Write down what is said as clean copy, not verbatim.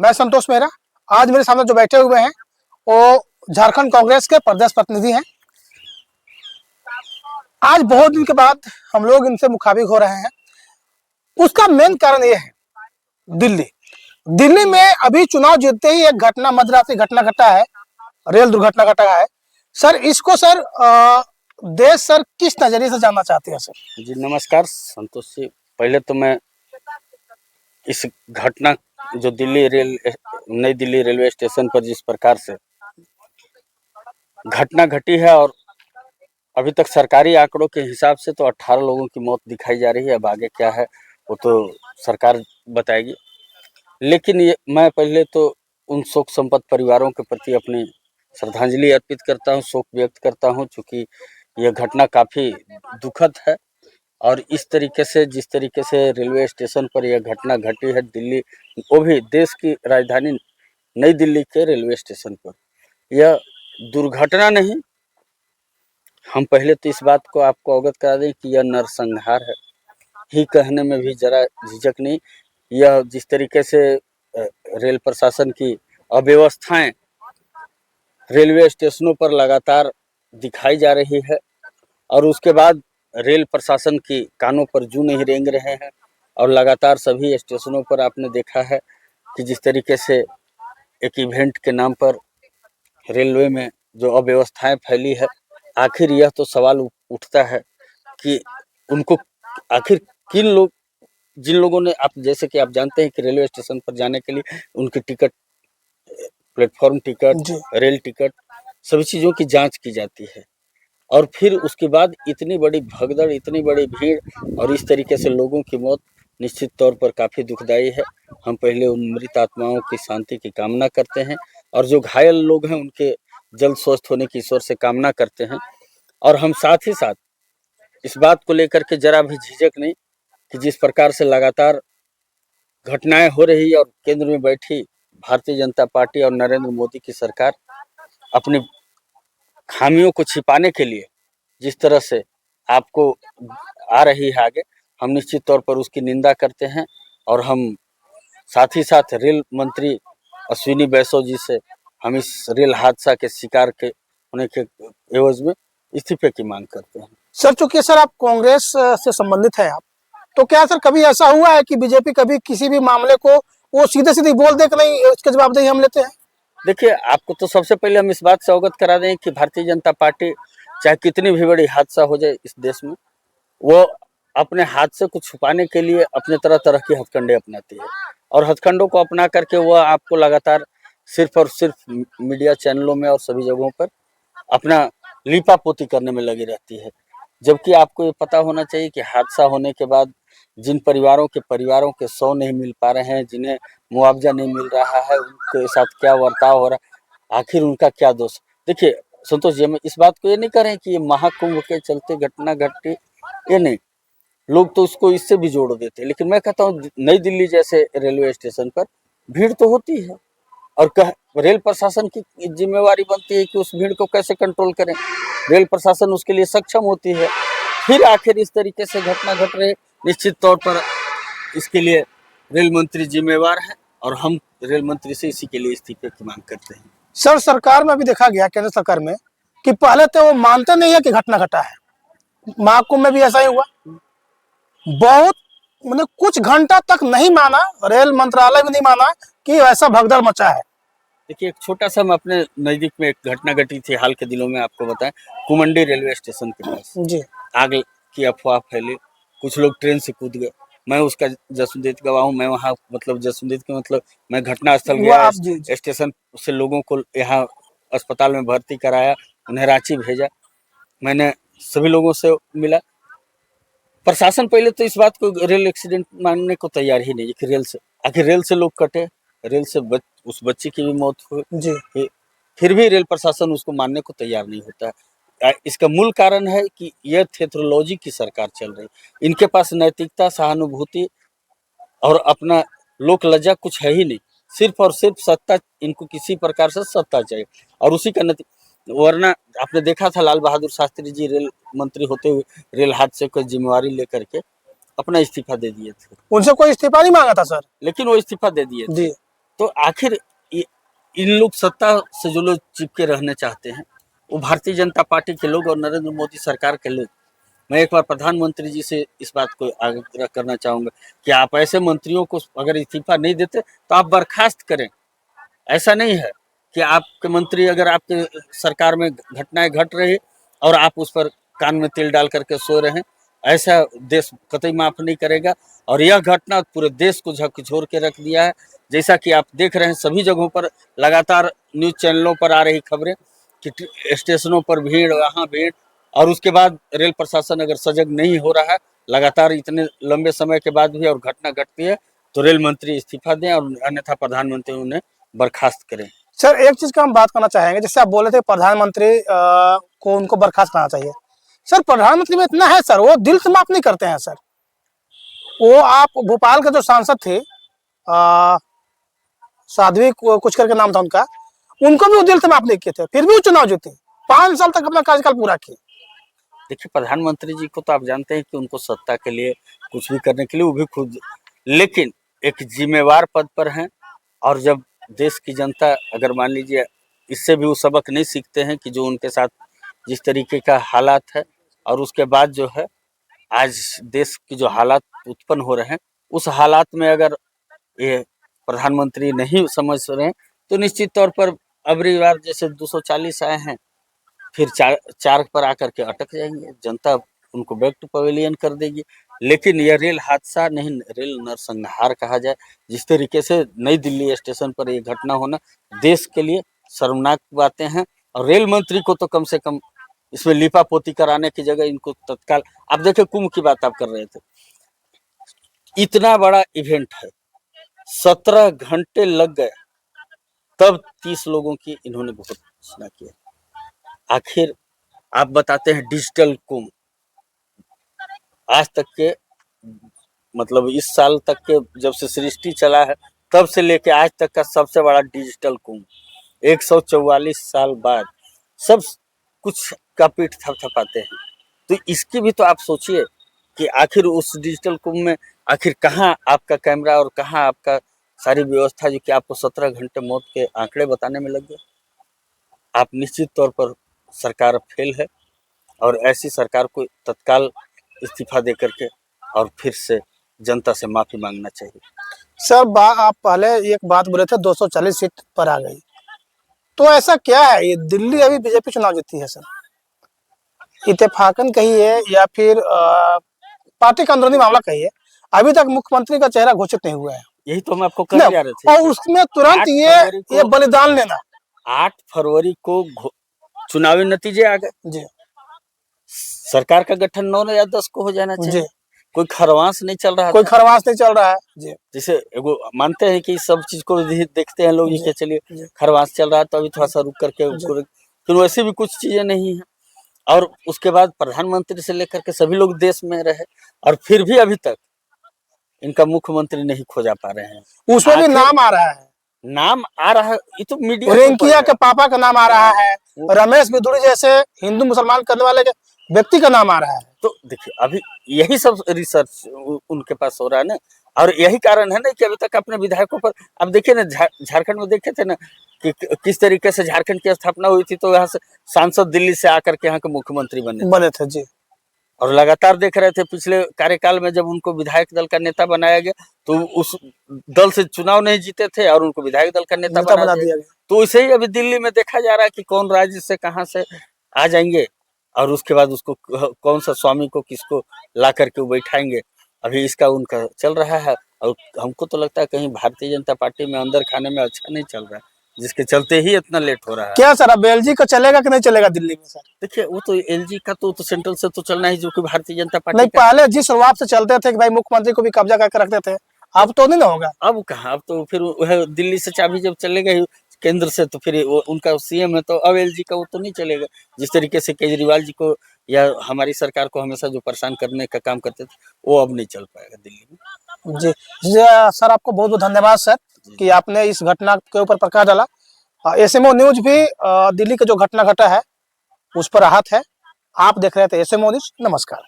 मैं संतोष मेहरा। आज मेरे सामने जो बैठे हुए हैं वो झारखंड कांग्रेस के प्रदेश प्रतिनिधि हैं। आज बहुत दिन के बाद हम लोग इनसे मुखाबिक हो रहे हैं। उसका मेन कारण ये है, दिल्ली दिल्ली में अभी चुनाव जीतते ही एक घटना, मध्यरात्रि घटना घटा है, रेल दुर्घटना घटा है। सर इसको सर देश सर किस नजरिए से जानना चाहते हैं सर? जी नमस्कार संतोष जी। पहले तो मैं इस घटना जो नई दिल्ली रेलवे स्टेशन पर जिस प्रकार से घटना घटी है, और अभी तक सरकारी आंकड़ों के हिसाब से तो 18 लोगों की मौत दिखाई जा रही है। अब आगे क्या है वो तो सरकार बताएगी। लेकिन मैं पहले तो उन शोक संपन्न परिवारों के प्रति अपनी श्रद्धांजलि अर्पित करता हूं, शोक व्यक्त करता हूं, क्योंकि यह घटना काफ़ी दुखद है। और इस तरीके से, जिस तरीके से रेलवे स्टेशन पर यह घटना घटी है, दिल्ली, वो भी देश की राजधानी नई दिल्ली के रेलवे स्टेशन पर, यह दुर्घटना नहीं, हम पहले तो इस बात को आपको अवगत करा दें कि यह नरसंहार है। ही कहने में भी जरा झिझक नहीं। यह जिस तरीके से रेल प्रशासन की अव्यवस्थाएं रेलवे स्टेशनों पर लगातार दिखाई जा रही है, और उसके बाद रेल प्रशासन की कानों पर जूं नहीं रेंग रहे हैं, और लगातार सभी स्टेशनों पर आपने देखा है कि जिस तरीके से एक इवेंट के नाम पर रेलवे में जो अव्यवस्थाएं फैली है, आखिर यह तो सवाल उठता है कि उनको आखिर जिन लोगों ने, आप जैसे कि आप जानते हैं कि रेलवे स्टेशन पर जाने के लिए उनकी ticket, platform ticket, rail ticket, सभी चीज़ों की जांच की जाती है, और फिर उसके बाद इतनी बड़ी भगदड़, इतनी बड़ी भीड़ और इस तरीके से लोगों की मौत निश्चित तौर पर काफ़ी दुखदायी है। हम पहले उन मृत आत्माओं की शांति की कामना करते हैं, और जो घायल लोग हैं उनके जल्द स्वस्थ होने की ईश्वर से कामना करते हैं। और हम साथ ही साथ इस बात को लेकर के जरा भी झिझक नहीं कि जिस प्रकार से लगातार घटनाएं हो रही है, और केंद्र में बैठी भारतीय जनता पार्टी और नरेंद्र मोदी की सरकार अपनी खामियों को छिपाने के लिए जिस तरह से आपको आ रही है आगे, हम निश्चित तौर पर उसकी निंदा करते हैं। और हम साथ ही साथ रेल मंत्री अश्विनी वैष्णव जी से हम इस रेल हादसा के शिकार के होने के एवज में इस्तीफे की मांग करते हैं। सर चूंकि सर आप कांग्रेस से संबंधित है, आप तो क्या सर कभी ऐसा हुआ है कि बीजेपी कभी किसी भी मामले को वो सीधे सीधे बोल दे कि नहीं, उसके जवाबदेही हम लेते हैं? देखिए, आपको तो सबसे पहले हम इस बात से अवगत करा दें कि भारतीय जनता पार्टी चाहे कितनी भी बड़ी हादसा हो जाए इस देश में, वो अपने हादसे को छुपाने के लिए अपने तरह तरह के हथकंडे अपनाती है, और हथकंडों को अपना करके वह आपको लगातार सिर्फ और सिर्फ मीडिया चैनलों में और सभी जगहों पर अपना लीपापोती करने में लगी रहती है। जबकि आपको ये पता होना चाहिए कि हादसा होने के बाद जिन परिवारों के 100 नहीं मिल पा रहे हैं, जिन्हें मुआवजा नहीं मिल रहा है, उनके साथ क्या बर्ताव हो रहा है, आखिर उनका क्या दोष? देखिए संतोष जी, हम इस बात को ये नहीं कर रहे हैं कि ये महाकुंभ के चलते घटना घटी, ये नहीं, लोग तो उसको इससे भी जोड़ देते हैं। लेकिन मैं कहता हूँ नई दिल्ली जैसे रेलवे स्टेशन पर भीड़ तो होती है, और रेल प्रशासन की जिम्मेवारी बनती है कि उस भीड़ को कैसे कंट्रोल करें। रेल प्रशासन उसके लिए सक्षम होती है। फिर आखिर इस तरीके से घटना घट रहे, निश्चित तौर पर इसके लिए रेल मंत्री जिम्मेवार है, और हम रेल मंत्री से इसी के लिए इस्तीफे की मांग करते हैं। सर सरकार में भी देखा गया, केंद्र सरकार में, कि पहले तो वो मानते नहीं है कि घटना घटा है। महाकुंभ में भी ऐसा ही हुआ, बहुत मतलब कुछ घंटा तक नहीं माना, रेल मंत्रालय भी नहीं माना कि ऐसा भगदड़ मचा है। देखिए, एक छोटा सा, हम अपने नजदीक में एक घटना घटी थी हाल के दिनों में, आपको बताएं, कुमंडी रेलवे स्टेशन के पास जी, आग की अफवाह फैली, कुछ लोग ट्रेन से कूद गए। मैं उसका जसुंदित गवाह हूँ। मैं वहाँ मतलब जसुंदित के मतलब मैं घटनास्थल गया, स्टेशन से लोगों को यहाँ अस्पताल में भर्ती कराया, उन्हें रांची भेजा, मैंने सभी लोगों से मिला। प्रशासन पहले तो इस बात को रेल एक्सीडेंट मानने को तैयार ही नहीं कि आखिर रेल से लोग कटे, रेल से उस बच्चे की भी मौत हुई जी, फिर भी रेल प्रशासन उसको मानने को तैयार नहीं होता है। इसका मूल कारण है कि यह थेथरोलॉजी की सरकार चल रही, इनके पास नैतिकता, सहानुभूति और अपना लोक लज्जा कुछ है ही नहीं। सिर्फ और सिर्फ सत्ता, इनको किसी प्रकार से सत्ता चाहिए, और उसी का वरना आपने देखा था लाल बहादुर शास्त्री जी रेल मंत्री होते हुए रेल हादसे की जिम्मेवारी लेकर के अपना इस्तीफा दे दिए थे। उनसे कोई इस्तीफा नहीं मांगा था सर, लेकिन वो इस्तीफा दे दिए थे। तो आखिर इन लोग सत्ता से जो लोग चिपके रहने चाहते हैं वो भारतीय जनता पार्टी के लोग और नरेंद्र मोदी सरकार के लोग। मैं एक बार प्रधानमंत्री जी से इस बात को आग्रह करना चाहूंगा कि आप ऐसे मंत्रियों को अगर इस्तीफा नहीं देते तो आप बर्खास्त करें। ऐसा नहीं है कि आपके मंत्री अगर आपके सरकार में घटनाएं घट रही और आप उस पर कान में तेल डाल करके सो रहे हैं, ऐसा देश कतई माफ नहीं करेगा। और यह घटना पूरे देश को झकझोर के रख दिया है। जैसा कि आप देख रहे हैं सभी जगहों पर लगातार न्यूज चैनलों पर आ रही खबरें कि स्टेशनों पर भीड़, यहाँ भीड़, और उसके बाद रेल प्रशासन अगर सजग नहीं हो रहा है लगातार इतने लंबे समय के बाद भी और घटना घटती है तो रेल मंत्री इस्तीफा दें और अन्यथा प्रधानमंत्री उन्हें बर्खास्त करें। सर एक चीज का हम बात करना चाहेंगे, जैसे आप बोले थे प्रधानमंत्री को उनको बर्खास्त करना चाहिए। सर प्रधानमंत्री में इतना है सर, वो दिल से माफ नहीं करते हैं सर। वो आप भोपाल के जो सांसद थे साध्वी कुछ करके नाम था उनका, उनको भी वो दिल से माफ नहीं किए थे, फिर भी वो चुनाव जीते, 5 साल तक अपना कार्यकाल पूरा किए। देखिए प्रधानमंत्री जी को तो आप जानते हैं कि उनको सत्ता के लिए कुछ भी करने के लिए वो भी खुद, लेकिन एक जिम्मेवार पद पर हैं। और जब देश की जनता अगर मान लीजिए इससे भी वो सबक नहीं सीखते हैं कि जो उनके साथ जिस तरीके का हालात है और उसके बाद जो है आज देश की जो हालात उत्पन्न हो रहे हैं उस हालात में अगर ये प्रधानमंत्री नहीं समझ रहे हैं तो निश्चित तौर पर अबरी बार जैसे 240 आए हैं फिर चार पर आकर के अटक जाएंगे, जनता उनको बैक टू पवेलियन कर देगी। लेकिन यह रेल हादसा नहीं, रेल नरसंहार कहा जाए, जिस तरीके से नई दिल्ली स्टेशन पर यह घटना होना देश के लिए शर्मनाक बातें हैं। और रेल मंत्री को तो कम से कम इसमें लिपापोती कराने की जगह इनको तत्काल, आप देखिए कुंभ की बात आप कर रहे थे, इतना बड़ा इवेंट है, 17 घंटे लग गए तब 30 लोगों की इन्होंने घोषणा किया। आखिर आप बताते हैं डिजिटल कुंभ, आज तक के मतलब इस साल तक के जब से सृष्टि चला है तब से लेके आज तक का सबसे बड़ा डिजिटल कुंभ, 144 साल बाद सब कुछ का पीठ थपथपाते हैं। तो इसकी भी तो आप सोचिए कि आखिर उस डिजिटल कुंभ में आखिर कहाँ आपका कैमरा और कहाँ आपका सारी व्यवस्था जो कि आपको 17 घंटे मौत के आंकड़े बताने में लग गए। आप निश्चित तौर पर सरकार फेल है और ऐसी सरकार को तत्काल इस्तीफा दे करके और फिर से जनता से माफी मांगना चाहिए। सर आप पहले एक बात बोले थे 240 सीट पर आ गई, तो ऐसा क्या है ये दिल्ली अभी बीजेपी चुनाव जीती है सर? इत्तेफाकन कहिए या फिर पार्टी का अंदरूनी मामला कहिए, अभी तक मुख्यमंत्री का चेहरा घोषित नहीं हुआ है। यही तो हम आपको कहने जा रहे थे। और उसमें तुरंत ये बलिदान लेना, 8 फरवरी को चुनावी नतीजे आ गए जी, सरकार का गठन 9 या 10 को हो जाना चाहिए। कोई खरवास नहीं चल रहा, कोई खरवास नहीं चल रहा है जी। जैसे एगो मानते हैं कि सब चीज को देखते हैं लोग कि चलिए खरवास चल रहा है तो अभी थोड़ा सा रुक करके फिर वैसे भी कुछ चीजें नहीं है। और उसके बाद प्रधानमंत्री से लेकर के सभी लोग देश में रहे और फिर भी अभी तक इनका मुख्यमंत्री नहीं खोजा पा रहे हैं। उसमें भी नाम आ रहा है, नाम आ रहा है, ये तो मीडिया रिंकिया के पापा का नाम आ रहा है, रमेश बिधुड़ी जैसे हिंदू मुसलमान करने वाले के व्यक्ति का नाम आ रहा है। तो देखिए अभी यही सब रिसर्च उनके पास हो रहा है ना, और यही कारण है ना कि अभी तक अपने विधायकों पर अब देखिए ना, झारखंड में देखे थे ना कि किस तरीके से झारखंड की स्थापना हुई थी, तो यहाँ से सांसद दिल्ली से आकर के यहाँ के मुख्यमंत्री बने थे जी। और लगातार देख रहे थे पिछले कार्यकाल में जब उनको विधायक दल का नेता बनाया गया तो उस दल से चुनाव नहीं जीते थे और उनको विधायक दल का नेता बना दिया गया। तो इसे ही अभी दिल्ली में देखा जा रहा है कि कौन राज्य से कहां से आ जाएंगे और उसके बाद उसको कौन सा स्वामी को किसको ला करके वो बैठाएंगे। अभी इसका उनका चल रहा है और हमको तो लगता है कहीं भारतीय जनता पार्टी में अंदर खाने में अच्छा नहीं चल रहा है, जिसके चलते ही इतना लेट हो रहा है। क्या सर अब एलजी का चलेगा कि नहीं चलेगा दिल्ली में सर? देखिए वो तो एलजी का तो सेंट्रल से तो चलना ही, जो कि भारतीय जनता पार्टी नहीं, पहले जिस शुरुआत से चलते थे कि भाई मुख्यमंत्री को भी कब्जा करके रखते थे, अब तो नहीं ना होगा। अब कहाँ, अब तो फिर वह दिल्ली से चाबी जब चलेगा ही केंद्र से तो फिर उनका सीएम है, तो अब एलजी का वो तो नहीं चलेगा। जिस तरीके से केजरीवाल जी को या हमारी सरकार को हमेशा जो परेशान करने का काम करते थे वो अब नहीं चल पाएगा दिल्ली में। जी सर, आपको बहुत बहुत धन्यवाद सर कि आपने इस घटना के ऊपर प्रकाश डाला। एसएमओ न्यूज भी दिल्ली का जो घटना घटा है उस पर आहत है। आप देख रहे थे एसएमओ न्यूज। नमस्कार।